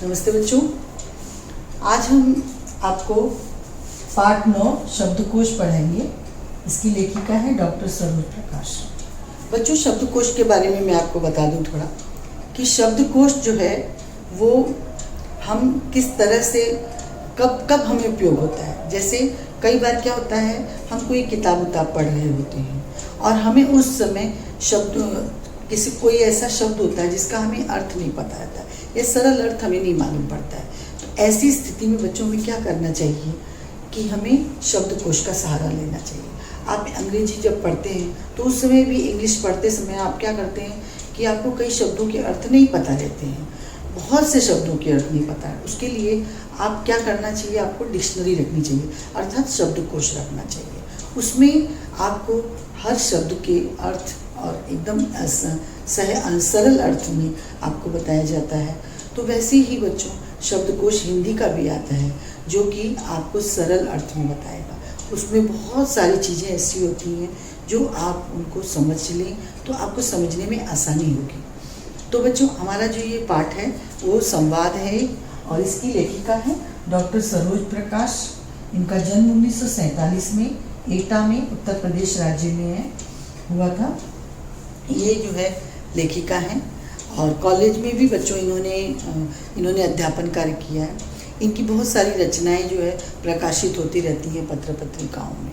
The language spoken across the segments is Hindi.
नमस्ते बच्चों, आज हम आपको पाठ 9 शब्दकोश पढ़ाएंगे। इसकी लेखिका है डॉक्टर सरोज प्रकाश। बच्चों, शब्दकोश के बारे में मैं आपको बता दूं थोड़ा कि शब्दकोश जो है वो हम किस तरह से कब कब हमें उपयोग होता है। जैसे कई बार क्या होता है, हम कोई किताब पढ़ रहे होते हैं और हमें उस समय कोई ऐसा शब्द होता है जिसका हमें अर्थ नहीं पता रहता है, ये सरल अर्थ हमें नहीं मालूम पड़ता है। तो ऐसी स्थिति में बच्चों में क्या करना चाहिए कि हमें शब्दकोश का सहारा लेना चाहिए। आप अंग्रेजी जब पढ़ते हैं तो उस समय भी इंग्लिश पढ़ते समय आप क्या करते हैं कि आपको कई शब्दों के अर्थ नहीं पता रहते हैं, बहुत से शब्दों के अर्थ नहीं पता है। उसके लिए आप क्या करना चाहिए, आपको डिक्शनरी रखनी चाहिए, अर्थात शब्दकोश रखना चाहिए। उसमें आपको हर शब्द के अर्थ और एकदम सरल अर्थ में आपको बताया जाता है। तो वैसे ही बच्चों शब्दकोश हिंदी का भी आता है जो कि आपको सरल अर्थ में बताएगा। उसमें बहुत सारी चीज़ें ऐसी होती हैं जो आप उनको समझ लें तो आपको समझने में आसानी होगी। तो बच्चों, हमारा जो ये पाठ है वो संवाद है और इसकी लेखिका है डॉक्टर सरोज प्रकाश। इनका जन्म 1947 में एटा में उत्तर प्रदेश राज्य में हुआ था। ये जो है लेखिका हैं और कॉलेज में भी बच्चों इन्होंने अध्यापन कार्य किया है। इनकी बहुत सारी रचनाएं जो है प्रकाशित होती रहती हैं पत्र पत्रिकाओं में।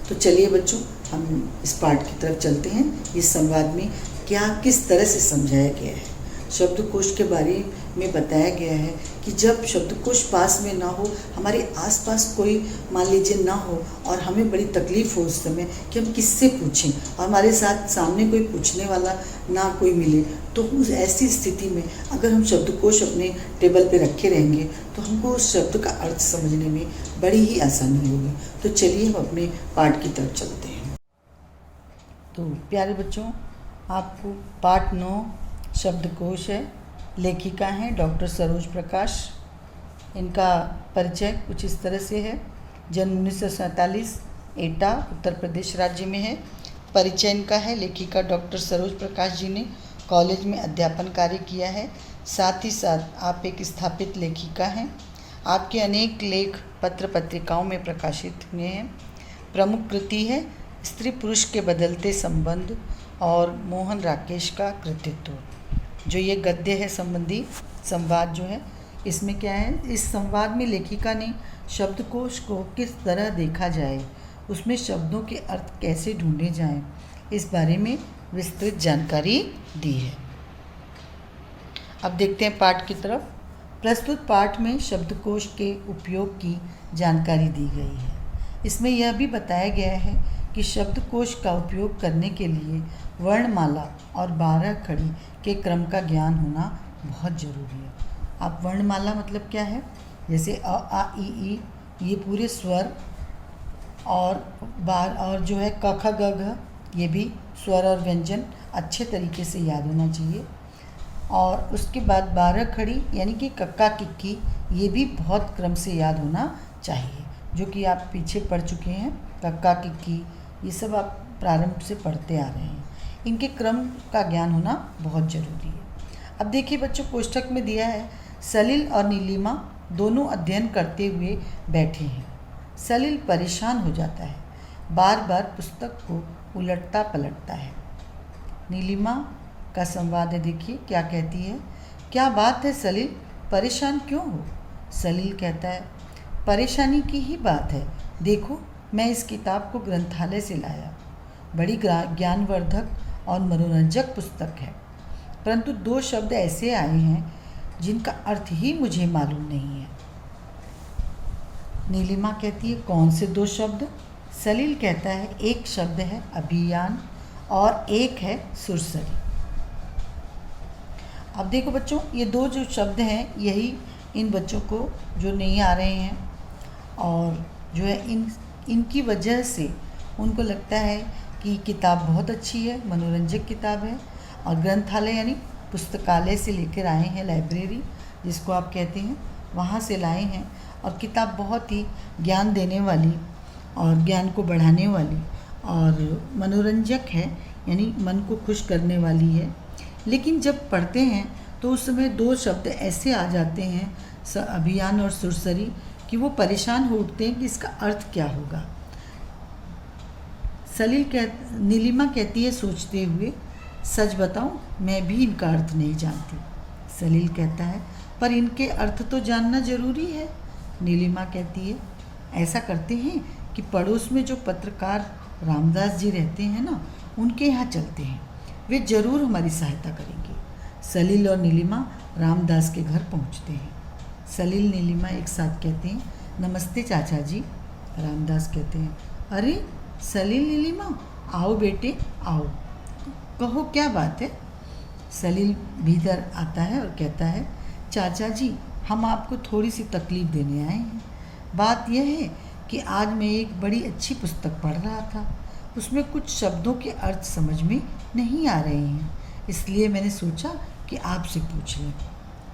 तो चलिए बच्चों, हम इस पाठ की तरफ चलते हैं। इस संवाद में क्या किस तरह से समझाया गया है। शब्दकोश के बारे में बताया गया है कि जब शब्दकोश पास में ना हो, हमारे आसपास कोई मान लीजिए ना हो और हमें बड़ी तकलीफ़ हो उस समय कि हम किससे पूछें और हमारे सामने कोई पूछने वाला ना कोई मिले, तो उस ऐसी स्थिति में अगर हम शब्दकोश अपने टेबल पे रखे रहेंगे तो हमको उस शब्द का अर्थ समझने में बड़ी ही आसानी होगी। तो चलिए हम अपने पाठ की तरफ चलते हैं। तो प्यारे बच्चों, आपको पाठ 9 शब्दकोश है। लेखिका हैं डॉक्टर सरोज प्रकाश। इनका परिचय कुछ इस तरह से है। जन्म 1947, एटा उत्तर प्रदेश राज्य में है। परिचय इनका है, लेखिका डॉक्टर सरोज प्रकाश जी ने कॉलेज में अध्यापन कार्य किया है। साथ ही साथ आप एक स्थापित लेखिका हैं। आपके अनेक लेख पत्र पत्रिकाओं में प्रकाशित हुए हैं। प्रमुख कृति है स्त्री पुरुष के बदलते संबंध और मोहन राकेश का कृतित्व। जो ये गद्य है संबंधी संवाद जो है, इसमें क्या है, इस संवाद में लेखिका ने शब्दकोश को किस तरह देखा जाए, उसमें शब्दों के अर्थ कैसे ढूंढे जाएं, इस बारे में विस्तृत जानकारी दी है। अब देखते हैं पाठ की तरफ। प्रस्तुत पाठ में शब्दकोश के उपयोग की जानकारी दी गई है। इसमें यह भी बताया गया है कि शब्दकोश का उपयोग करने के लिए वर्णमाला और 12 खड़ी के क्रम का ज्ञान होना बहुत ज़रूरी है। आप वर्णमाला मतलब क्या है, जैसे अ आ इ ई, ये पूरे स्वर और जो है क ख ग घ, ये भी स्वर और व्यंजन अच्छे तरीके से याद होना चाहिए। और उसके बाद 12 खड़ी यानी कि कक्का किक्की, ये भी बहुत क्रम से याद होना चाहिए, जो कि आप पीछे पढ़ चुके हैं। कक्का किक्की ये सब आप प्रारंभ से पढ़ते आ रहे हैं। इनके क्रम का ज्ञान होना बहुत ज़रूरी है। अब देखिए बच्चों, कोष्ठक में दिया है सलिल और नीलिमा दोनों अध्ययन करते हुए बैठे हैं। सलिल परेशान हो जाता है, बार बार पुस्तक को उलटता पलटता है। नीलिमा का संवाद है, देखिए क्या कहती है। क्या बात है सलिल, परेशान क्यों हो? सलिल कहता है, परेशानी की ही बात है। देखो, मैं इस किताब को ग्रंथालय से लाया। बड़ी ज्ञानवर्धक और मनोरंजक पुस्तक है, परंतु 2 शब्द ऐसे आए हैं जिनका अर्थ ही मुझे मालूम नहीं है। नीलिमा कहती है, कौन से 2 शब्द? सलील कहता है, एक शब्द है अभियान और एक है सुरसरी। अब देखो बच्चों, ये 2 जो शब्द हैं यही इन बच्चों को जो नहीं आ रहे हैं और जो है इनकी वजह से उनको लगता है कि किताब बहुत अच्छी है, मनोरंजक किताब है। और ग्रंथालय यानी पुस्तकालय से लेकर आए हैं, लाइब्रेरी जिसको आप कहते हैं, वहाँ से लाए हैं और किताब बहुत ही ज्ञान देने वाली और ज्ञान को बढ़ाने वाली और मनोरंजक है, यानी मन को खुश करने वाली है। लेकिन जब पढ़ते हैं तो तो उस समय 2 शब्द ऐसे आ जाते हैं, अभियान और सुरसरी, कि वो परेशान हो उठते हैं कि इसका अर्थ क्या होगा। नीलिमा कहती है सोचते हुए, सच बताऊं, मैं भी इनका अर्थ नहीं जानती। सलील कहता है, पर इनके अर्थ तो जानना जरूरी है। नीलिमा कहती है, ऐसा करते हैं कि पड़ोस में जो पत्रकार रामदास जी रहते हैं ना, उनके यहाँ चलते हैं, वे ज़रूर हमारी सहायता करेंगे। सलील और नीलिमा रामदास के घर पहुँचते हैं। सलील नीलिमा एक साथ कहते हैं, नमस्ते चाचा जी। रामदास कहते हैं, अरे सलील नीलिमा, आओ बेटे आओ, कहो क्या बात है। सलील भीतर आता है और कहता है, चाचा जी, हम आपको थोड़ी सी तकलीफ़ देने आए हैं। बात यह है कि आज मैं एक बड़ी अच्छी पुस्तक पढ़ रहा था, उसमें कुछ शब्दों के अर्थ समझ में नहीं आ रहे हैं, इसलिए मैंने सोचा कि आपसे पूछ लें।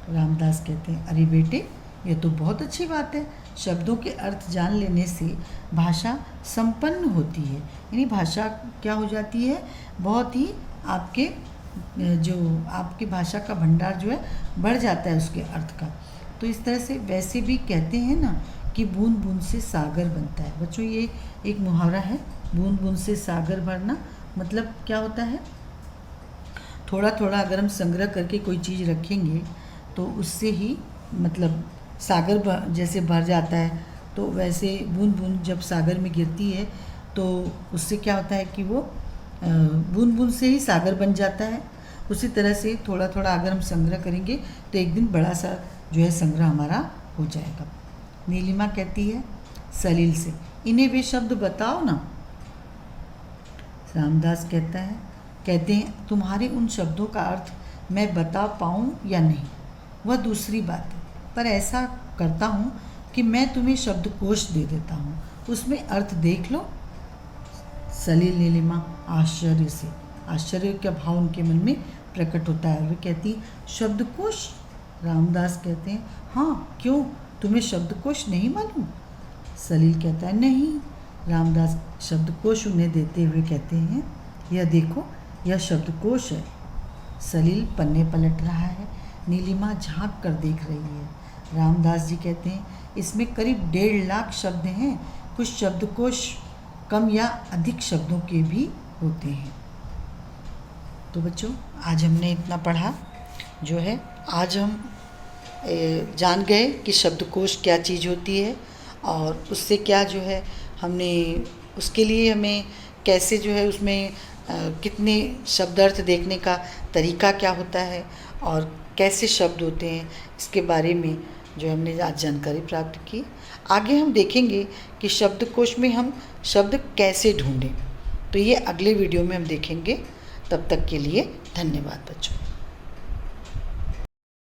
रामदास कहते हैं, अरे बेटे, यह तो बहुत अच्छी बात है। शब्दों के अर्थ जान लेने से भाषा संपन्न होती है, यानी भाषा क्या हो जाती है, बहुत ही आपके भाषा का भंडार जो है बढ़ जाता है उसके अर्थ का। तो इस तरह से वैसे भी कहते हैं ना कि बूंद बूंद से सागर बनता है। बच्चों, ये एक मुहावरा है, बूंद बूंद से सागर भरना। मतलब क्या होता है, थोड़ा थोड़ा अगर हम संग्रह करके कोई चीज़ रखेंगे तो उससे ही मतलब सागर जैसे भर जाता है, तो वैसे बूंद बूंद जब सागर में गिरती है तो उससे क्या होता है कि वो बूंद बूंद से ही सागर बन जाता है। उसी तरह से थोड़ा थोड़ा अगर हम संग्रह करेंगे तो एक दिन बड़ा सा जो है संग्रह हमारा हो जाएगा। नीलिमा कहती है सलील से, इन्हें वे शब्द बताओ ना। रामदास कहते हैं, तुम्हारे उन शब्दों का अर्थ मैं बता पाऊँ या नहीं वह दूसरी बात है, पर ऐसा करता हूँ कि मैं तुम्हें शब्दकोश दे देता हूँ, उसमें अर्थ देख लो। सलील नीलिमा आश्चर्य का भाव उनके मन में प्रकट होता है। वे कहती, शब्दकोश? रामदास कहते हैं, हाँ, क्यों, तुम्हें शब्दकोश नहीं मालूम? सलील कहता है, नहीं। रामदास शब्दकोश उन्हें देते हुए कहते हैं, यह देखो, यह शब्दकोश है। सलील पन्ने पलट रहा है, नीलिमा झांक कर देख रही है। रामदास जी कहते हैं, इसमें करीब 1.5 लाख शब्द हैं, कुछ शब्दकोश कम या अधिक शब्दों के भी होते हैं। तो बच्चों, आज हमने इतना पढ़ा जो है, आज हम जान गए कि शब्दकोश क्या चीज़ होती है और उससे क्या जो है हमने उसके लिए हमें कैसे जो है उसमें कितने शब्दार्थ देखने का तरीका क्या होता है और कैसे शब्द होते हैं, इसके बारे में जो हमने आज जानकारी प्राप्त की। आगे हम देखेंगे कि शब्दकोश में हम शब्द कैसे ढूंढें, तो ये अगले वीडियो में हम देखेंगे। तब तक के लिए धन्यवाद बच्चों।